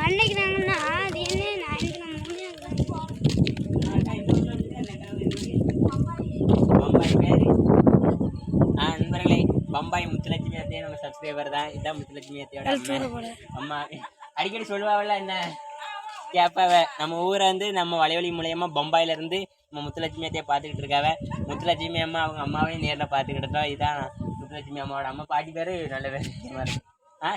அன்னைக்கு நாங்கன்னா அது என்ன அன்னைக்கு நண்பர்களே, பம்பாய் முத்துலட்சுமி அத்தையே நம்ம சப்ஸ்கிரைபர் தான். இதான் முத்துலட்சுமி அத்தையோட அம்மா. அடிக்கடி சொல்லுவாங்கல்ல, என்ன கேட்பாவ, நம்ம ஊரை வந்து நம்ம வலைவலி மூலயமா பம்பாயில இருந்து நம்ம முத்துலட்சுமி அத்தையை பார்த்துக்கிட்டு இருக்காவ. முத்துலட்சுமி அம்மா அவங்க அம்மாவையும் நேரில் பார்த்துக்கிட்டு இருக்கோம். இதான் முத்துலட்சுமி அம்மாவோட அம்மா. பாட்டி பேர் நல்ல பேர்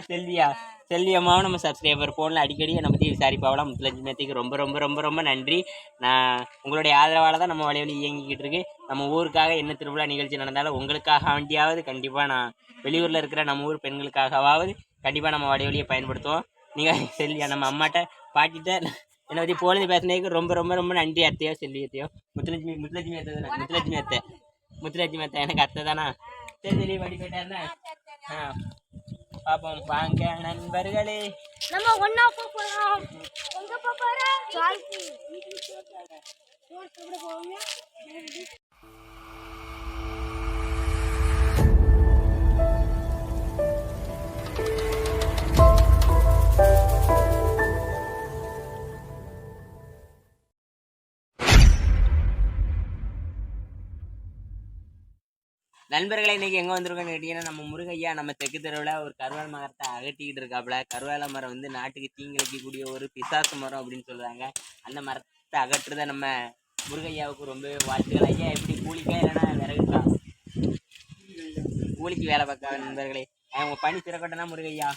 செல்வியா. செல்வி அம்மாவும் நம்ம சப்ஸ்கிரைபர். ஃபோனில் அடிக்கடி என்னை பற்றி விசாரிப்பாவலாம். முத்துலட்சுமி அத்தைக்கு ரொம்ப ரொம்ப ரொம்ப ரொம்ப நன்றி. நான் உங்களுடைய ஆதரவால் தான் நம்ம வலைவலி இயங்கிக்கிட்டு இருக்கு. நம்ம ஊருக்காக என்ன திருவிழா நிகழ்ச்சி நடந்தாலும் உங்களுக்காக வேண்டியாவது கண்டிப்பாக நான் வெளியூரில் இருக்கிற நம்ம ஊர் பெண்களுக்காகவாவது கண்டிப்பாக நம்ம வலைவலியை பயன்படுத்துவோம். நீங்கள் செல்வியா நம்ம அம்மாட்ட பாட்டிட்ட என்னை பற்றி பொழுது பேசினதுக்கு ரொம்ப ரொம்ப ரொம்ப நன்றி அத்தையோ செல்வி அத்தையோ. முத்துலட்சுமி அத்தை தானே? முத்துலட்சுமி அத்தை எனக்கு அத்தை தானா? சரி சரி படி போயிட்டாருண்ணே. பாப்போம் வாங்க நண்பர்களே. நம்ம ஒண்ணா போறோம். எங்க போறோம்? சால்சி. போங்க. நண்பர்களை இன்னைக்கு எங்கே வந்திருக்கோன்னு கேட்டீங்கன்னா, நம்ம முருகையா நம்ம தெற்கு தெருவில் ஒரு கருவேல மரத்தை அகட்டிக்கிட்டு இருக்காப்புல. கருவேல மரம் வந்து நாட்டுக்கு தீங்கிழைக்கக்கூடிய ஒரு பிசாசு மரம் அப்படின்னு சொல்லுவாங்க. அந்த மரத்தை அகற்றுறத நம்ம முருகையாவுக்கு ரொம்ப வாழ்த்துக்கள். ஐயா எப்படி கூலிக்கா இல்லைன்னா விறகுக்கா? கூலிக்கு வேலை பார்க்க நண்பர்களே. அவங்க பணி திறக்கட்டனா முருகையா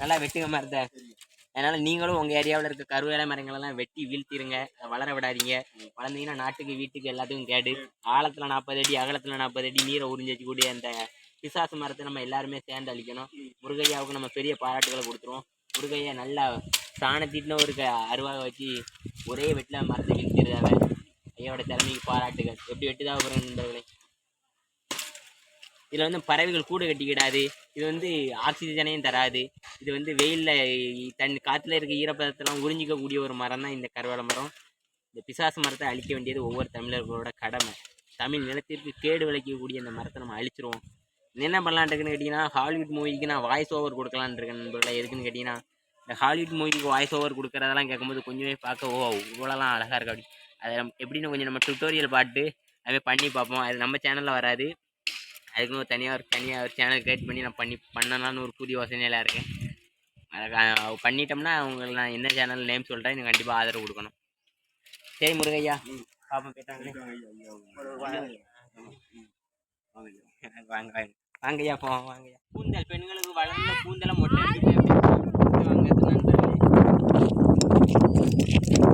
நல்லா வெட்டுங்க மரத்தை. அதனால் நீங்களும் உங்கள் ஏரியாவில் இருக்க கருவேல மரங்களெல்லாம் வெட்டி வீழ்த்திடுங்க. வளர விடாதீங்க. வளர்ந்தீங்கன்னா நாட்டுக்கு வீட்டுக்கு எல்லாத்துக்கும் கேடு. ஆழத்தில் 40 அடி அகலத்தில் 40 அடி நீரை உறிஞ்சி வச்சுக்கூடிய அந்த பிசாசு மரத்தை நம்ம எல்லாருமே சேர்ந்து அழிக்கணும். முருகையாவுக்கு நம்ம பெரிய பாராட்டுகளை கொடுத்துருவோம். முருகையா நல்லா சாணத்தீட்டின ஒரு அருவாக வச்சு ஒரே வெட்டில் மரத்தை வீழ்த்திடுதாவ. ஐயாவோட திறமைக்கு பாராட்டுகள். எப்படி வெட்டுதாக போகிற நண்பர்களே. இதில் வந்து பறவைகள் கூடு கட்டிக்கிடாது. இது வந்து ஆக்சிஜனையும் தராது. இது வந்து வெயிலில் காற்றுல இருக்க ஈரப்பதத்தெல்லாம் உறிஞ்சிக்கக்கூடிய ஒரு மரம் தான் இந்த கருவேல மரம். இந்த பிசாசு மரத்தை அழிக்க வேண்டியது ஒவ்வொரு தமிழர்களோட கடமை. தமிழ் நிலத்திற்கு கேடு விளைக்கக்கூடிய இந்த மரத்தை நம்ம அழிச்சிருவோம். என்ன பண்ணலான்ட்டுக்குன்னு கேட்டிங்கன்னா, ஹாலிவுட் மூவிக்கு நான் வாய்ஸ் ஓவர் கொடுக்கலான்னு இருக்கேன் நண்பர்களே. எதுக்குன்னு கேட்டிங்கன்னா, இந்த ஹாலிவுட் மூவிக்கு வாய்ஸ் ஓவர் கொடுக்குறதெல்லாம் கேட்கும்போது கொஞ்சமே பார்க்க இவ்வளோலாம் அழகாக இருக்கா அப்படி. அதை எப்படின்னு கொஞ்சம் நம்ம டுட்டோரியல் பாட்டு அதுமாதிரி பண்ணி பார்ப்போம். அது நம்ம சேனலில் வராது. அதுக்குன்னு தனியாக ஒரு சேனல் கிரியேட் பண்ணி நான் பண்ணலான்னு ஒரு புதிய யோசனையில் இருக்கேன். அதை பண்ணிட்டோம்னா அவங்களுக்கு நான் என்ன சேனல் நேம் சொல்கிறேன், எனக்கு கண்டிப்பாக ஆதரவு கொடுக்கணும். சரி முருகையா பாப்போம். கேட்டாங்களே வாங்க வாங்கய்யா போவோம். வாங்கய்யா. கூந்தல் பெண்களுக்கு வளர்ந்த கூந்தலை மொட்டை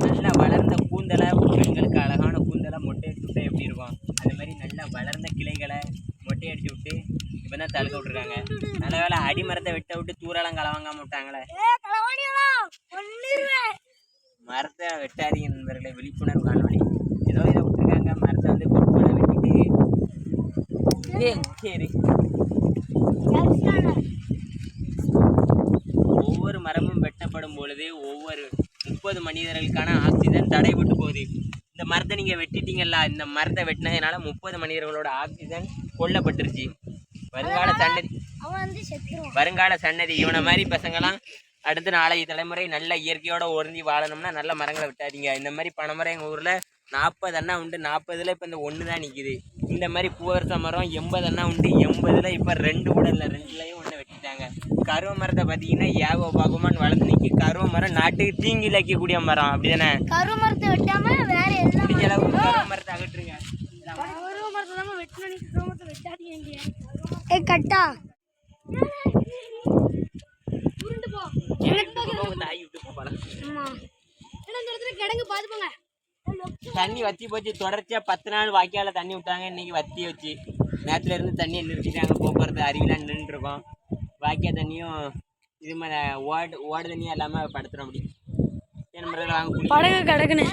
நல்லா வளர்ந்த கூந்தலை பெண்களுக்கு அழகான கூந்தலை மொட்டை அடிச்சுட்டா எப்படி இருக்கும்? அது மாதிரி நல்லா வளர்ந்த கிளைகளை மொட்டை அடிச்சு விட்டு இப்போ தான் தடுக்க விட்டுருக்காங்க. நல்ல வேலை அடிமரத்தை வெட்ட விட்டு தூரெல்லாம் களவாங்காம விட்டாங்களே. மரத்தை வெட்டாதீங்க நண்பர்களை. விழிப்புணர்வு காணொலி ஏதோ இதை விட்டுருக்காங்க. மரத்தை வந்து கொப்பனை வெட்டிட்டு சரி. ஒவ்வொரு மரமும் வெட்டப்படும் பொழுது ஒவ்வொரு 30 மனிதர்களுக்கான ஆக்சிஜன் தடைபட்டு போகுது. இந்த மரத்தை நீங்கள் வெட்டிட்டீங்கல்ல, இந்த மரத்தை வெட்டினதுனால 30 மனிதர்களோட ஆக்சிஜன் கொல்லப்பட்டுருச்சு. வருங்கால சன்னதி இவனை மாதிரி பசங்களாம் அடுத்து நாளைய தலைமுறை நல்ல இயற்கையோட ஒருந்தி வாழணும்னா நல்ல மரங்களை விட்டாதீங்க. இந்த மாதிரி பனைமரம் எங்கள் ஊரில் 40 அண்ணா உண்டு. 40ல் இப்போ இந்த 1 தான் நிற்கிது. இந்த மாதிரி பூவரச மரம் 80 அண்ணா உண்டு. 80ல் இப்போ 2 கூட இல்லை, 2லையும் 1 வெட்டிட்டாங்க. கருவ மரத்தை பார்த்தீங்கன்னா ஏகோ பாகுமான்னு வளர்ந்து நிற்கி. கருவ மரம் நாட்டுக்கு தீங்கி இழைக்கக்கூடிய மரம். அப்படி தானே? கருவ மரத்தை வெட்டாம வேற முடிஞ்ச அளவுக்கு கருவ மரத்தை அகற்றுங்க. கட்டா தண்ணி வத்தி போச்சு. தொடர்ச்சியா 10 நாள் வாய்க்கால தண்ணி விட்டாங்க. இன்னைக்கு வத்தி வச்சு நேரத்துல இருந்து தண்ணியை நிறுத்திட்டாங்க. போக்குவரத்து அருவிலாம் நின்று இருக்கோம். வாய்க்கா தண்ணியும் இது மாதிரி ஓடு தண்ணியும் எல்லாமே படுத்துறோம். அப்படி வாங்க படகு கிடக்குன்னு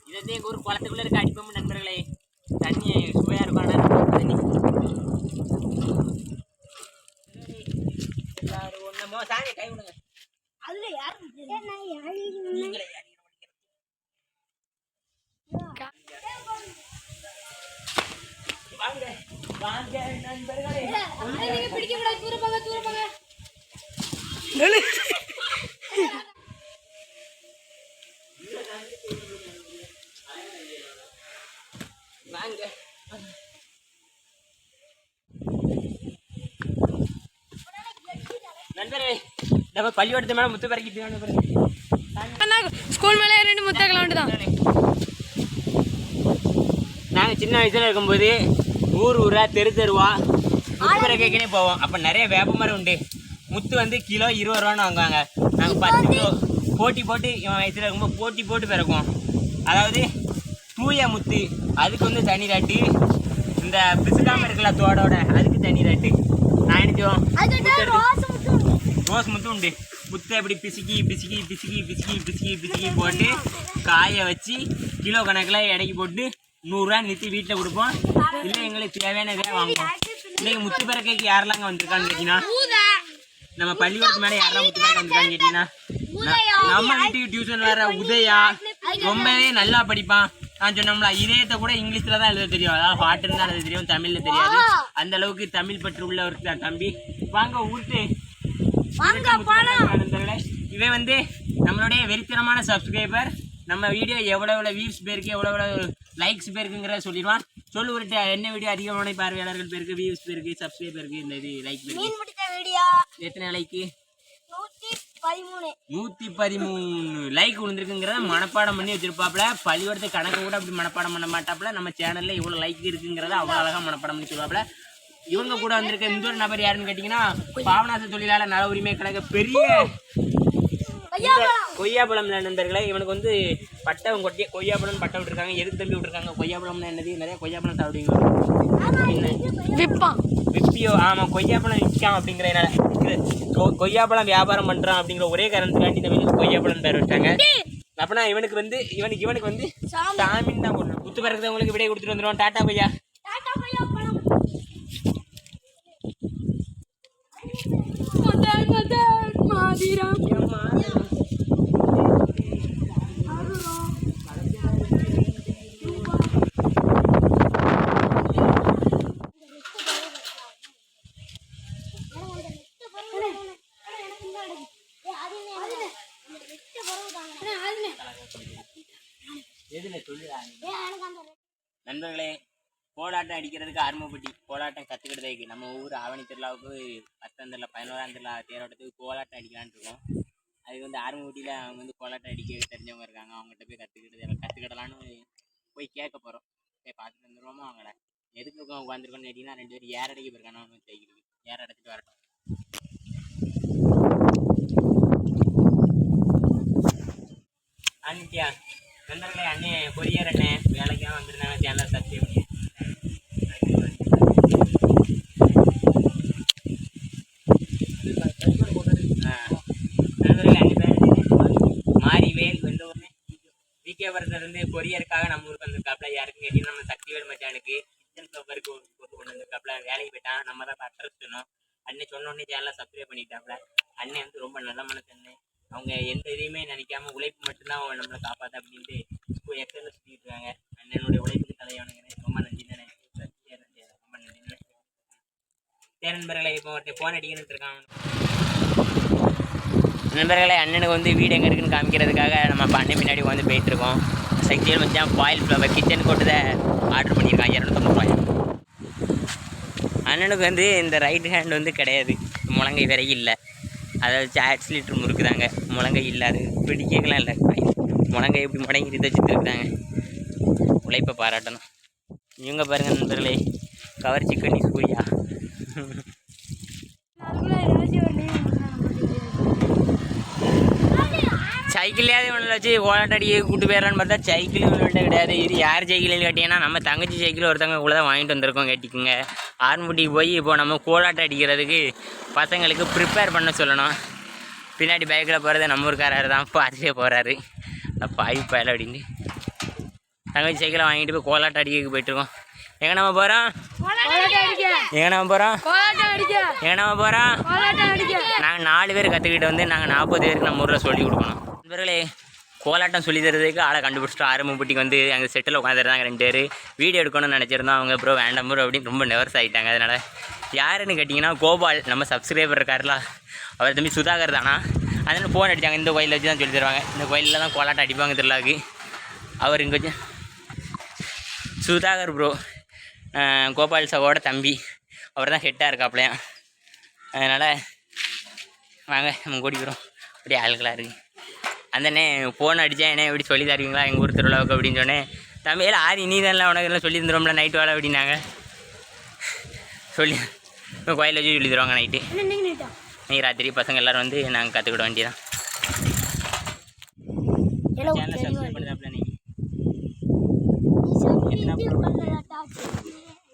இதே எங்க ஊர் குளத்துக்குள்ள இருக்க அடிப்போம் நண்பர்களே. தண்ணி சுவையா இருக்கும். ஆனா தண்ணி எல்லாரும் ஒண்ணுமோ சாணி கை விடுங்க. அதுல யாரு நீங்களே வாங்க வாங்க நண்பர்களே. நீங்க பிடிக்க கூடாது. தூர போங்க தூர போங்க. வாங்க நண்பரே, நம்ம பள்ளிக்கூடத்து மேல முத்து பறக்கிட்டு ஸ்கூல் மேலே 2 முத்த கிலோமீட்டர் தான். நாங்கள் சின்ன வயசுல இருக்கும்போது ஊரா தெருவா முத்து பறக்கைக்குனே போவோம். அப்போ நிறைய வேப்பமரம் உண்டு. முத்து வந்து கிலோ 20 ரூபான்னு வாங்குவாங்க. நாங்கள் 10 கிலோ போட்டி போட்டு இவன் வயசுல இருக்கும்போது போட்டி போட்டு பிறக்குவோம். அதாவது தூய முத்து அதுக்கு வந்து தனி ரேட்டு, இந்த பிசுக்காமல் இருக்கல தோடோட அதுக்கு தனி ரேட்டு. நான் நினைச்சோம் ரோஸ் முத்து உண்டு. முத்தை இப்படி பிசுக்கி பிசுக்கி பிசுக்கி பிசுக்கி பிசுக்கி பிசுக்கி போட்டு காய வச்சு கிலோ கணக்கில் எடைக்கு போட்டு 100 ரூபா நிறுத்தி வீட்டில் கொடுப்போம். இல்லை எங்களுக்கு தேவையானதே வாங்குவோம். இன்னைக்கு முத்து பறக்கைக்கு யாரெல்லாம் வந்திருக்கான்னு கேட்டீங்கன்னா, நம்ம பள்ளிக்கூடத்து மேலே யாரெல்லாம் முத்து பறக்க வந்திருக்கான்னு கேட்டீங்கன்னா, நம்ம வீட்டுக்கு டியூஷன் வேற உதயா ரொம்பவே நல்லா படிப்பான். நான் சொன்னோம்ல, இதயத்தை கூட இங்கிலீஷ்ல தான் எழுத தெரியும். அதாவது பாட்டுன்னு தான் எழுத தெரியும், தமிழ்ல தெரியாது. அந்த அளவுக்கு தமிழ் பற்று உள்ள ஒரு தம்பி. வாங்க ஊட்டு. இவன் வந்து நம்மளுடைய வெறித்தனமான சப்ஸ்கிரைபர். நம்ம வீடியோ எவ்வளோ வியூஸ் பேருக்கு எவ்வளோ லைக்ஸ் பேருக்குங்கிறத சொல்லிடுவான். சொல்லு ஒரு என்ன வீடியோ அதிகமான பார்வையாளர்கள் பேருக்கு, வியூஸ் பேருக்கு, சப்ஸ்கிரைப் பேருக்கு, இந்த இது லைக் பேருக்கு எத்தனை லைக்கு? 113 லைக் விழுந்திருக்குங்கிறத மனப்பாடம் பண்ணி வச்சிருப்பாப்புல. பள்ளிக்கூடத்து கணக்கு கூட அப்படி மனப்பாடம் பண்ண மாட்டாப்புல. நம்ம சேனல்ல இவ்வளோ லைக் இருக்குங்கிறத அவ்வளோ அழகாக மனப்பாடம் பண்ணி சொல்லுவாப்புல. இவங்க கூட வந்திருக்க இந்த ஒரு நபர் யாருன்னு கேட்டிங்கன்னா, பாவநாச தொழிலாளர் நல உரிமை கழக பெரிய கொய்யாப்பழம் நண்பர்களே. இவனுக்கு வந்து பட்டம் கொட்டிய கொய்யாப்பழம் பட்டம் விட்டுருக்காங்க. எதுக்கு தம்பி விட்டுருக்காங்க? கொய்யாப்பழம்னா என்னது? நிறைய கொய்யாப்பழம் சாப்பிடுவீங்க. விற்பியோ? ஆமாம், கொய்யாப்பழம் விற்காம் அப்படிங்கிறதுனால கொய்யாப்பழம் வியாபாரம் பண்ணுறான் அப்படிங்கிற ஒரே காரணத்துக்காண்டி இந்த வீட்டுக்கு கொய்யாப்பழம் பேர் வச்சாங்க. அப்படின்னா இவனுக்கு வந்து இவனுக்கு வந்து சாமின்னு தான் போடணும். குத்து பிறகு உங்களுக்கு விடையை கொடுத்துட்டு வந்துடுவோம். டாட்டா கொய்யா. நண்பர்களே, கோலாட்டம் அடிக்கிறதுக்கு ஆர்மப்பட்டி கோலாட்டம் கற்றுக்கிட்டதுக்கு நம்ம ஊர் ஆவணி திருவிழாவுக்கு 10ஆம் திருவிழா 11ஆம் திருவிழா தேரோட்டத்துக்கு கோலாட்டம் அடிக்கலான்னு இருக்கோம். அதுக்கு வந்து ஆர்மப்பட்டியில் அவங்க வந்து கோலாட்டம் அடிக்க தெரிஞ்சவங்க இருக்காங்க. அவங்ககிட்ட போய் கற்றுக்கிடலான்னு போய் கேட்க போகிறோம். போய் பார்த்துட்டு வந்துடுவோமா அவங்கள. எதுக்கு உட்காந்துருக்கோன்னு கேட்டிங்கன்னா, 2 பேரும் ஏர் அடைக்க போயிருக்கானு ஒன்று தைக்கிறது. ஏர் அடைச்சிட்டு வரட்டும். அன்னிட்டியா நண்பர்களே, அண்ணே கொரியர் அண்ணே வேலைக்காக வந்துருந்தாங்க. சேனல் சப்ஸ்கிரைப் பண்ணி நண்பர்களே. அஞ்சு பேர் மாரிவேல் வெள்ளூர்னு விகேபுரத்துலேருந்து கொரியருக்காக நம்ம ஊருக்கு வந்திருக்காப்புல. யாருக்குன்னு கேட்டீங்கன்னா, நம்ம சக்திவேல் மச்சானுக்கு கிச்சன் பேப்பருக்கு போட்டு கொண்டு வந்திருக்காப்புல. வேலைக்கு போயிட்டான். நம்ம தான் அட்ரஸ் சொன்னோம். அண்ணன் சொன்னோடனே சேனலை சப்ஸ்கிரைப் பண்ணிட்டாப்புல. அண்ணன் வந்து ரொம்ப நல்ல மனசு அண்ணன். அவங்க எந்த இதையுமே நினைக்காம உழைப்பு மட்டும்தான் அவங்க நம்மளை காப்பாற்ற அப்படின்ட்டு இப்போ எக்ஸலில் சுற்றிட்டு இருக்காங்க. அண்ணனுடைய உழைப்புக்கு தலைவனுங்க. ரொம்ப நன்றி தானே. ரொம்ப நன்றி தானே. சரி நண்பர்களை, இப்போ ஒருத்தர் ஃபோன் அடிக்கணுட்டு இருக்காங்க. நண்பர்களே, அண்ணனுக்கு வந்து வீடு எங்கே இருக்குன்னு காமிக்கிறதுக்காக நம்ம இப்போ அண்ணன் பின்னாடி வந்து போயிட்டுருக்கோம். சக்திவேல் மச்சான் பாயில் ஃப்ளவர் கிச்சன் கொண்டு ஆர்டர் பண்ணியிருக்கான் 250 ரூபாய். அண்ணனுக்கு வந்து இந்த ரைட் ஹேண்ட் வந்து கிடையாது, முழங்கை வேற இல்லை. அதாவது ஆக்சிலேட்டர் முறுக்குதாங்க, முழங்கை இல்லாது பிடிக்கலாம் இல்லை. முழங்கை எப்படி முடங்கி வச்சுட்டு இருக்குதாங்க. உழைப்பை பாராட்டணும். இவங்க பாருங்க நண்பர்களே, கவர் சிக்கனி சூர்யா. சை சைக்கிள்லேயாவது ஒன்றில் வச்சு கோலாட்ட அடிக்க கூட்டு போயிடலான்னு பார்த்தா சைக்கிள் ஒன்றுகிட்ட கிடையாது. இது யார் சைக்கிள்னு கேட்டிங்கன்னா நம்ம தங்கச்சி சைக்கிள் ஒருத்தவங்க கூட தான் வாங்கிட்டு வந்திருக்கோம் கேட்டிக்குங்க. ஆரம்பட்டிக்கு போய் இப்போ நம்ம கோலாட்ட அடிக்கிறதுக்கு பசங்களுக்கு ப்ரிப்பேர் பண்ண சொல்லணும். பின்னாடி பைக்கில் போகிறது நம்ம ஊருக்காரர் தான் பார்த்துட்டே போகிறாரு. பாய் பயல அப்படின்னு தங்கச்சி சைக்கிளை வாங்கிட்டு போய் கோலாட்ட அடிக்க போயிட்டுருக்கோம். எங்கே நம்ம போகிறோம் நாங்கள் 4 பேர் கற்றுக்கிட்டு வந்து நாங்கள் 40 பேருக்கு நம்ம ஊரில் சொல்லி கொடுக்கணும். நண்பர்களே, கோலாட்டம் சொல்லி தரதுக்கு ஆளை கண்டுபிடிச்சிட்டோம். ஆரம்பப்பட்டிக்கு வந்து அங்கே செட்டில் உட்காந்துருந்தாங்க 2 பேர். வீடியோ எடுக்கணும்னு நினச்சிருந்தோம். அவங்க ப்ரோ வேண்டாம் ப்ரோ அப்படின்னு ரொம்ப நெவர்ஸ் ஆகிட்டாங்க. அதனால் யாருன்னு கேட்டிங்கன்னா கோபால், நம்ம சப்ஸ்கிரைபர் இருக்காருல அவர் தம்பி சுதாகர் தானா. அதனால் ஃபோன் அடித்தாங்க. இந்த கோயிலில் வச்சு தான் சொல்லி தருவாங்க. இந்த கோயிலில் தான் கோலாட்டம் அடிப்பாங்க திருவிழாவுக்கு. அவர் இங்கே வச்சு சுதாகர் ப்ரோ, கோபால் சகோட தம்பி, அவர் தான் ஹெட்டாக இருக்காப்லையா. அதனால் வாங்க நம்ம கூட்டிக்கிறோம். அப்படியே ஆளுக்களாக இருக்குது. அந்தண்ணே ஃபோன் அடித்தா என்ன எப்படி சொல்லி தருவீங்களா எங்கள் ஊர் திருவிழாவுக்கு அப்படின்னு சொன்னேன். தம்பியில் ஆரி நீ தானே உனக்கு எல்லாம் சொல்லி தந்துடும்ல நைட்டு வேலை அப்படின்னாங்க. சொல்லி கோயிலில் வச்சு சொல்லி தருவாங்க நைட்டு. நீ ராத்திரி பசங்க எல்லோரும் வந்து நாங்கள் கற்றுக்கிட வேண்டியதான். சேனலை சப்ஸ்கிரைப் பண்ணுறாப்புல நீங்கள்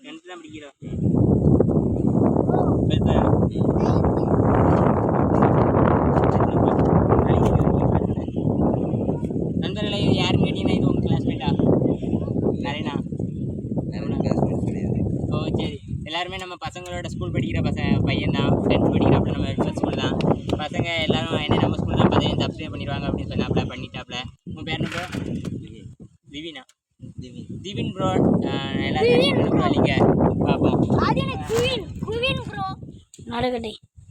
டென்த்து தான் படிக்கிறோம். நண்பர்களை யாருன்னு கேட்டீங்கன்னா இது உங்கள் கிளாஸ்மேட்டா? நரேனா கிளாஸ்மேட் கிடையாது. ஓ சரி. எல்லாருமே நம்ம பசங்களோட ஸ்கூல் படிக்கிற பையன் தான். 10th படிக்கிறாப்புல. நம்ம ஃபர்ஸ்ட் ஸ்கூல் தான். பசங்க எல்லோரும் என்ன நம்ம ஸ்கூல் தான் பசங்க சப்ஸ்கிரைப் பண்ணிடுவாங்க அப்படின்னு சொன்னாப்புல. பண்ணிட்டாப்புல. உங்கள் பேர் என்ன ப்ரோ? திவினா. திவின் ப்ரோ. எல்லாரும் இல்லைங்க பார்ப்போம்.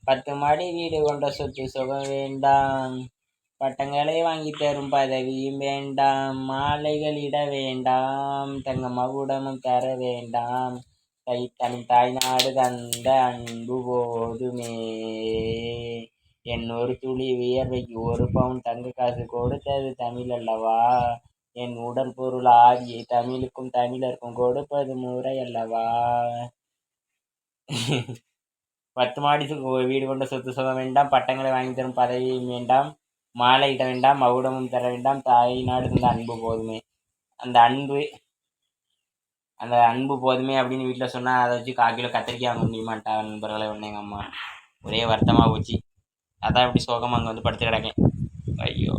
10 மாடி வீடு கொண்ட சொத்து சுகம் வேண்டாம், பட்டங்களை வாங்கி தரும் பதவியும் வேண்டாம், மாலைகள் இட வேண்டாம், தங்க மகுடமும் தர வேண்டாம், தமிழ் தாய்நாடு தந்த அன்பு போதுமே, என் ஒரு துளி வியர்வைக்கு 1 பவுன் தங்க காசு கொடுத்தது தமிழ் அல்லவா, என் உடல் பொருள் ஆதியை தமிழுக்கும் தமிழருக்கும் கொடுப்பது முறை அல்லவா. 10 மாடி வீடு கொண்ட சொத்து சுகம் வேண்டாம், பட்டங்களை வாங்கி தரும் பதவியும் வேண்டாம், மாலை இட வேண்டாம், மகுடமும் தர வேண்டாம், தாய்நாடு தந்த அன்பு போதுமே. அந்த அன்பு போதுமே அப்படின்னு வீட்டில் சொன்னால் அதை வச்சு 1/4 கிலோ கத்திரிக்காய் வாங்க முடியுமாட்டா நண்பர்களை ஒன்று எங்கள் அம்மா. ஒரே வருத்தமாக போச்சு. அதான் இப்படி சோகமாக அங்கே வந்து படுத்து கிடக்கேன். ஐயோ.